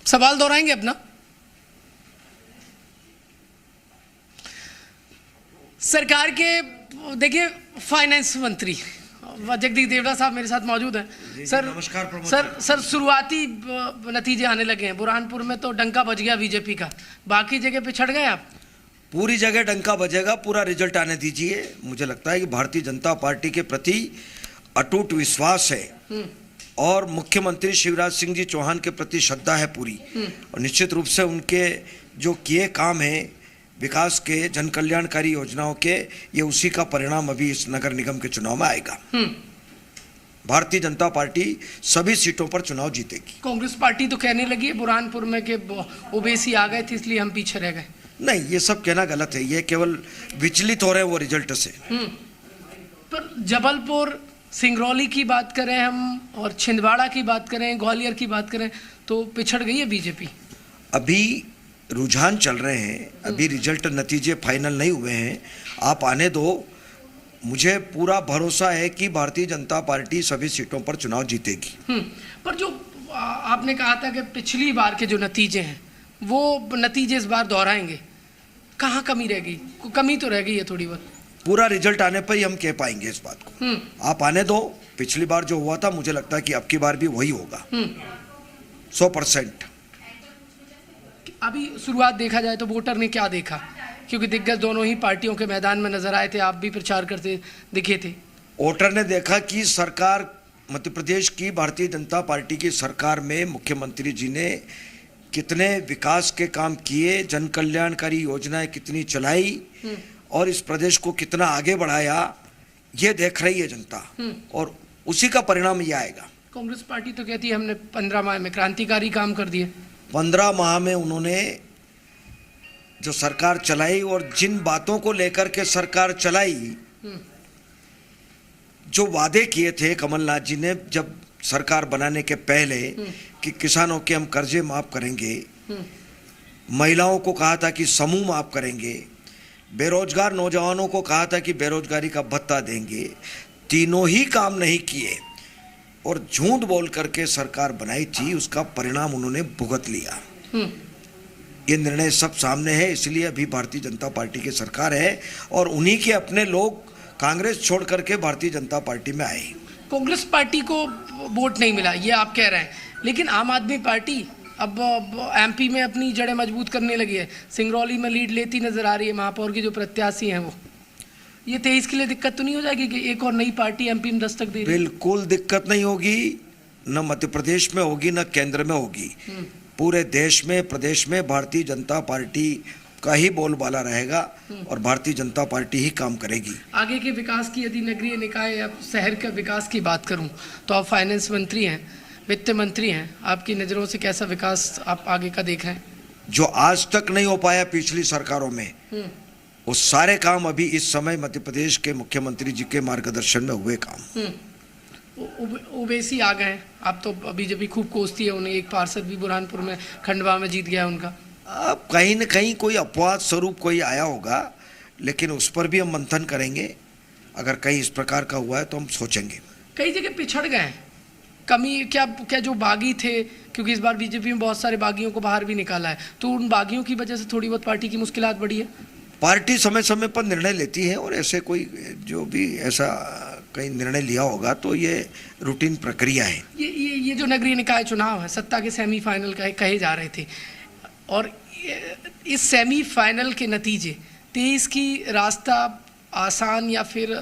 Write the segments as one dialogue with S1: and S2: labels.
S1: सवाल दोहराएंगे अपना। सरकार के देखिए फाइनेंस मंत्री जगदीश देवड़ा साहब मेरे साथ मौजूद हैं। सर
S2: नमस्कार प्रमोद
S1: सर शुरुआती नतीजे आने लगे हैं। बुरहानपुर में तो डंका बज गया बीजेपी का, बाकी जगह पे छड़ गए आप?
S2: पूरी जगह डंका बजेगा, पूरा रिजल्ट आने दीजिए। मुझे लगता है कि भारतीय जनता पार्टी के प्रति अटूट विश्वास है और मुख्यमंत्री शिवराज सिंह जी चौहान के प्रति श्रद्धा है पूरी, और निश्चित रूप से उनके जो किए काम हैं विकास के, जन कल्याणकारी योजनाओं के, ये उसी का परिणाम अभी इस नगर निगम के चुनाव में आएगा। भारतीय जनता पार्टी सभी सीटों पर चुनाव जीतेगी।
S1: कांग्रेस पार्टी तो कहने लगी है बुरहानपुर में कि ओबीसी आ गए थे इसलिए हम पीछे रह गए।
S2: नहीं, ये सब कहना गलत है, ये केवल विचलित हो रहे हैं वो रिजल्ट से।
S1: पर जबलपुर, सिंगरौली की बात करें हम और छिंदवाड़ा की बात करें, ग्वालियर की बात करें तो पिछड़ गई है बीजेपी।
S2: अभी रुझान चल रहे हैं, अभी रिजल्ट नतीजे फाइनल नहीं हुए हैं, आप आने दो। मुझे पूरा भरोसा है कि भारतीय जनता पार्टी सभी सीटों पर चुनाव जीतेगी।
S1: पर जो आपने कहा था कि पिछली बार के जो नतीजे हैं वो नतीजे इस बार दोहराएंगे, कहाँ कमी रह गई? कमी तो रह गई है थोड़ी बहुत।
S2: पूरा रिजल्ट आने पर ही हम कह पाएंगे इस बात को। आप आने दो। पिछली बार जो हुआ था मुझे लगता है कि अब की बार भी वही होगा 100%।
S1: अभी शुरुआत देखा जाए तो वोटर ने क्या देखा, क्योंकि दिग्गज दोनों ही पार्टियों के मैदान में नजर आए थे, आप भी प्रचार करते दिखे थे।
S2: वोटर ने देखा कि सरकार, मध्य प्रदेश की भारतीय जनता पार्टी की सरकार में मुख्यमंत्री जी ने कितने विकास के काम किए, जन कल्याणकारी योजनाएं कितनी चलाई और इस प्रदेश को कितना आगे बढ़ाया, ये देख रही है जनता, और उसी का परिणाम ये आएगा।
S1: कांग्रेस पार्टी तो कहती है हमने 15 माह में क्रांतिकारी काम कर दिए।
S2: 15 माह में उन्होंने जो सरकार चलाई और जिन बातों को लेकर के सरकार चलाई, जो वादे किए थे कमलनाथ जी ने जब सरकार बनाने के पहले कि किसानों के हम कर्जे माफ करेंगे, महिलाओं को कहा था कि समूह माफ करेंगे, बेरोजगार नौजवानों को कहा था कि बेरोजगारी का भत्ता देंगे, तीनों ही काम नहीं किए और झूठ बोल करके सरकार बनाई थी, उसका परिणाम उन्होंने भुगत लिया। ये निर्णय सब सामने है, इसलिए अभी भारतीय जनता पार्टी की सरकार है और उन्हीं के अपने लोग कांग्रेस छोड़ करके भारतीय जनता पार्टी में आए।
S1: कांग्रेस पार्टी को वोट नहीं मिला ये आप कह रहे हैं, लेकिन आम आदमी पार्टी अब एमपी में अपनी जड़ें मजबूत करने लगी है, सिंगरौली में लीड लेती नजर आ रही है। महापौर की जो प्रत्याशी हैं वो, ये 23 के लिए दिक्कत तो नहीं हो जाएगी कि एक और नई पार्टी एमपी में दस्तक दे रही है?
S2: बिल्कुल दिक्कत नहीं होगी, न मध्य प्रदेश में होगी न केंद्र में होगी। पूरे देश में, प्रदेश में भारतीय जनता पार्टी का ही बोलबाला रहेगा और भारतीय जनता पार्टी ही काम करेगी।
S1: आगे के विकास की यदि नगरीय निकाय या शहर के विकास की बात करूं तो आप फाइनेंस मंत्री हैं, वित्त मंत्री हैं, आपकी नज़रों से कैसा विकास आप आगे का देख रहे हैं?
S2: जो आज तक नहीं हो पाया पिछली सरकारों में, वो सारे काम अभी इस समय मध्य प्रदेश के मुख्यमंत्री जी के मार्गदर्शन में हुए काम।
S1: ओवैसी आ गए, आप तो बीजेपी खूब कोसती है उन्हें, एक पार्षद भी बुरहानपुर में खंडवा में जीत गया उनका।
S2: अब कहीं न कहीं कोई अपवाद स्वरूप कोई आया होगा, लेकिन उस पर भी हम मंथन करेंगे। अगर कहीं इस प्रकार का हुआ है तो हम सोचेंगे।
S1: कई जगह पिछड़ गए हैं, कमी क्या जो बागी थे, क्योंकि इस बार बीजेपी में बहुत सारे बागियों को बाहर भी निकाला है, तो उन बागियों की वजह से थोड़ी बहुत पार्टी की मुश्किलात बढ़ी है।
S2: पार्टी समय समय पर निर्णय लेती है और ऐसे कोई जो भी ऐसा कहीं निर्णय लिया होगा तो ये रूटीन प्रक्रिया है।
S1: ये जो नगरीय निकाय चुनाव है, सत्ता के सेमीफाइनल कहे जा रहे थे, और इस सेमीफाइनल के नतीजे 23 की रास्ता आसान या फिर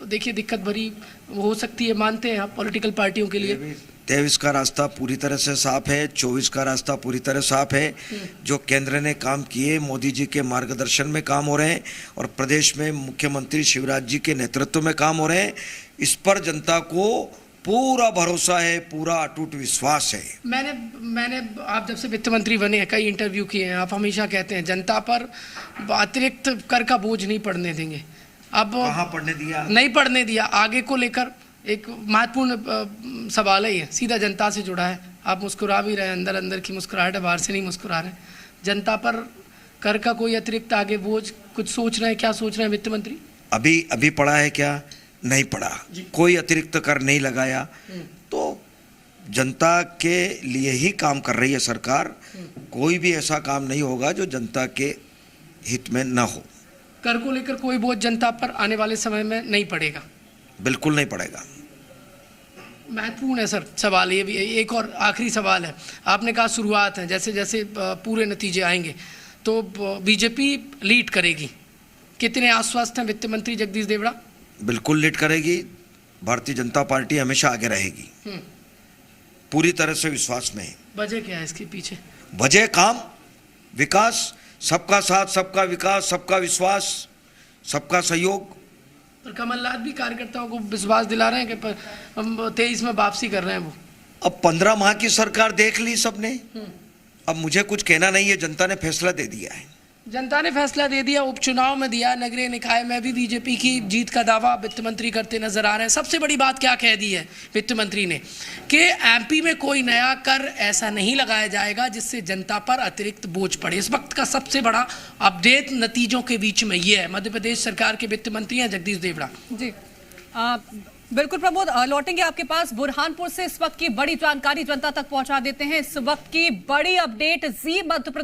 S1: देखिए दिक्कत भरी हो सकती है, मानते हैं आप पॉलिटिकल पार्टियों के लिए?
S2: 23 का रास्ता पूरी तरह से साफ है, 24 का रास्ता पूरी तरह साफ है। जो केंद्र ने काम किए, मोदी जी के मार्गदर्शन में काम हो रहे हैं और प्रदेश में मुख्यमंत्री शिवराज जी के नेतृत्व में काम हो रहे हैं, इस पर जनता को पूरा भरोसा है, पूरा अटूट विश्वास है।
S1: मैंने आप जब से वित्त मंत्री बने हैं, कई इंटरव्यू किए हैं, आप हमेशा कहते हैं जनता पर अतिरिक्त कर का बोझ नहीं पड़ने देंगे। अब
S2: कहाँ पड़ने दिया? नहीं
S1: पड़ने दिया। आगे को लेकर एक महत्वपूर्ण सवाल है, ये सीधा जनता से जुड़ा है। आप मुस्कुरा भी रहे हैं, अंदर अंदर की मुस्कुराहट है, बाहर से नहीं मुस्कुरा रहे। जनता पर कर का कोई अतिरिक्त आगे बोझ कुछ सोच रहे हैं? क्या सोच रहे हैं वित्त मंत्री?
S2: अभी पड़ा है क्या? नहीं पड़ा, कोई अतिरिक्त कर नहीं लगाया। तो जनता के लिए ही काम कर रही है सरकार। कोई भी ऐसा काम नहीं होगा जो जनता के हित में ना हो।
S1: कर को लेकर कोई बोझ जनता पर आने वाले समय में नहीं पड़ेगा?
S2: बिल्कुल नहीं पड़ेगा।
S1: महत्वपूर्ण है सर सवाल ये भी। एक और आखिरी सवाल है, आपने कहा शुरुआत है, जैसे जैसे पूरे नतीजे आएंगे तो बीजेपी लीड करेगी, कितने आश्वस्त हैं वित्त मंत्री जगदीश देवड़ा?
S2: बिल्कुल लीड करेगी। भारतीय जनता पार्टी हमेशा आगे रहेगी, पूरी तरह से विश्वास में है।
S1: वजह क्या है इसके पीछे?
S2: वजह काम, विकास, सबका साथ, सबका विकास, सबका विश्वास, सबका सहयोग।
S1: पर कमलनाथ भी कार्यकर्ताओं को विश्वास दिला रहे हैं कि हम 23 में वापसी कर रहे हैं वो।
S2: अब 15 माह की सरकार देख ली सबने, अब मुझे कुछ कहना नहीं है, जनता ने फैसला दे दिया है।
S1: जनता ने फैसला दे दिया, उपचुनाव में दिया, नगरीय निकाय में भी बीजेपी की जीत का दावा वित्त मंत्री करते नजर आ रहे हैं। सबसे बड़ी बात क्या कह दी है वित्त मंत्री ने कि एमपी में कोई नया कर ऐसा नहीं लगाया जाएगा जिससे जनता पर अतिरिक्त बोझ पड़े। इस वक्त का सबसे बड़ा अपडेट नतीजों के बीच में ये है। मध्य प्रदेश सरकार के वित्त मंत्री हैं जगदीश देवड़ा
S3: जी। बिल्कुल प्रमोद, लौटेंगे आपके पास। बुरहानपुर से इस वक्त की बड़ी जानकारी जनता तक पहुंचा देते हैं। इस वक्त की बड़ी अपडेट जी मध्य प्रदेश